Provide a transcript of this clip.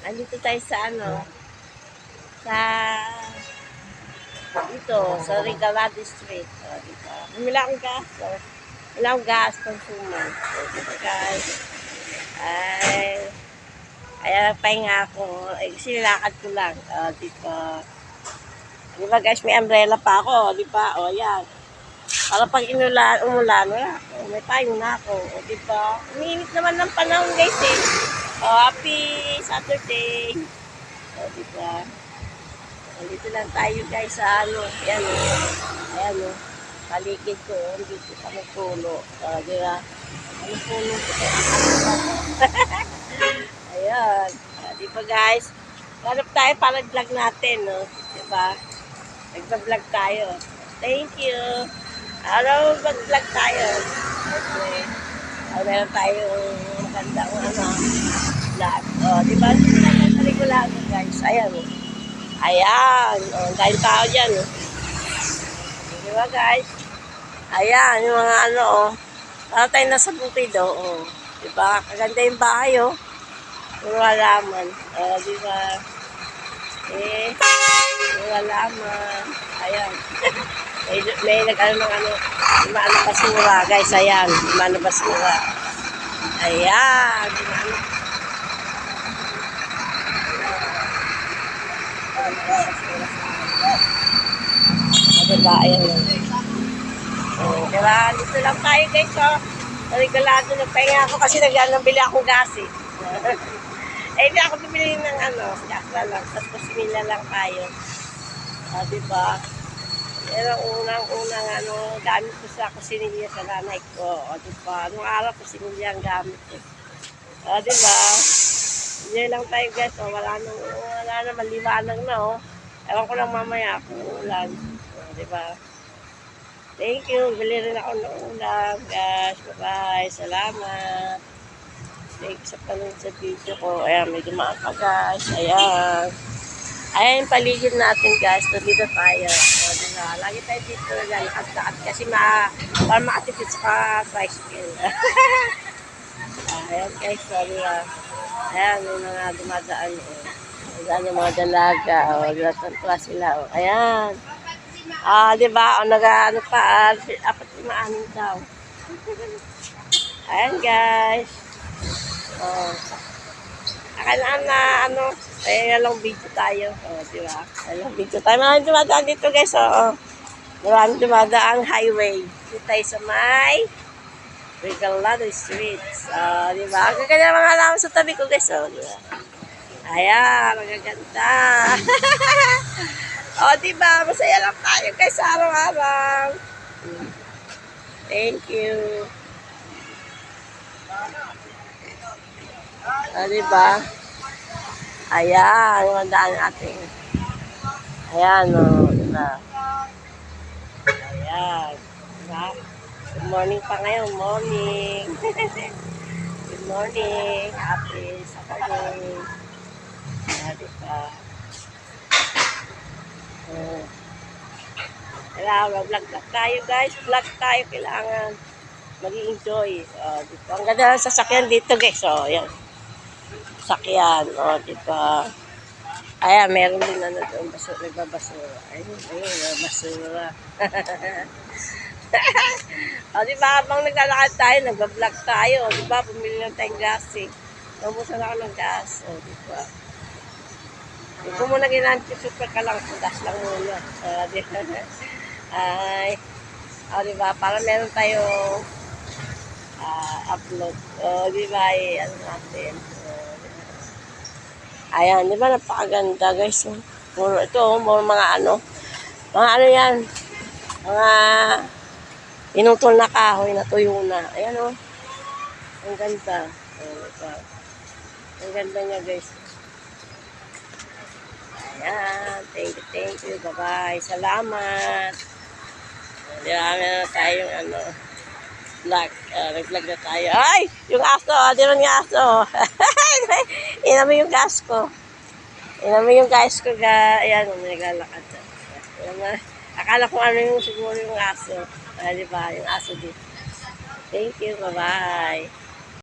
Andito tayo sa sa dito, sa Regalado Street. Dito. Bumila akong gas. Wala akong gas, consumer. Dito guys. Ay, pahinga ako. Ay, kasi nilakad ko lang. Dito. Di ba guys, may umbrella pa ako. Di ba? Yan. Para pag umulan, wala ako. May payong na ako. Di ba? Umiinit naman ng panahon guys eh. Happy Saturday. Di ba? Dito lang tayo guys sa Ayan paligid ko. Dito kami puno. Di ba? Ano puno ko? Ayan. Di ba guys? Hanap tayo para vlog natin, no? Di ba? Nagpa-vlog tayo. Thank you. Araw mag-vlog tayo. Okay. Meron tayong magandang vlog. Di ba? Regulado guys. Ayan. Ayan. Dahil tao dyan. Di ba guys? Ayan. Yung mga para tayo nasa bukid. Di ba? Kaganda yung bahay. Puro halaman. Di ba? Puro halaman. Ayan. may maano basura guys. Ayan. Maano basura. Ayan. Diba? Ayan. Diba? Dito lang tayo guys. Regalado na pahinga ako kasi nabili akong gas eh. Hindi ako bumili ng gas na lang. Tapos kusimila lang tayo. Diba? Pero unang gamit ko sa kusinilya sa nanay ko. Diba? Anong araw kusinilya ang gamit ko. Diba? Hindi lang tayo guys. Wala na maliwanag na Ewan ko lang mamaya kung ulan. Diba? Thank you. Bili rin ako ng ulam guys. Bye-bye. Salamat. Thank you sa panood sa video ko. Ayan, may dumaan pa guys. Ayan. Ayan, paligid natin guys. Dito tayo. Diba? Lagi tayo dito lalakad-lakad kasi para makatipid sa tricycle. Ayan guys. Ayan, may mga dumadaan. Ayan yung mga dalaga. Naglatantua sila. Ayan. Diba? Apat 5-6 daw. Ayan guys. Akala na kaya lang video tayo. Diba? Kaya lang video tayo. Maraming dumadaan dito guys. Maraming dumadaan highway. Dito tayo sa may Regalado Street. Diba? Ang gaganda mga halaman sa tabi ko guys. Diba? Ayan, magaganda. Diba? Masaya lang tayo guys sa araw-araw. Thank you. Diba? Ayan, yung daan natin. Ayan, diba? Ayan. Diba? Good morning pa ngayon. Morning. Good morning. Happy Saturday. Diba? Kailangan vlog tayo guys. Vlog tayo. Kailangan mag-enjoy. Dito. Ang ganda ng sasakyan dito guys. Yan. Sasakyan. Diba? Ayan, meron din doon. Nagbabasura. Ayun, basura. Diba? Habang naglalakad tayo, nagbablog tayo. Diba? Pumili lang tayong gas eh. Nabusan ako ng gas. Diba? Hindi ko muna ginanti, super ka lang. Gas lang muna. Diba? Diba? Para meron tayo upload. Diba? Natin. Ayan, diba? Napakaganda guys. Ito, mga yan. Mga inutol na kahoy na tuyo na. Ayan ang ganda. Diba? Ang ganda niya guys. Ayan, thank you, bye-bye, salamat. Marami na tayong vlog, nag-vlog na tayo. Ay, yung aso, di man yung aso. Inamoy yung gas ko. Ayan, naglalakad. Akala ko siguro yung aso. Diba, yung aso dito. Thank you, bye-bye.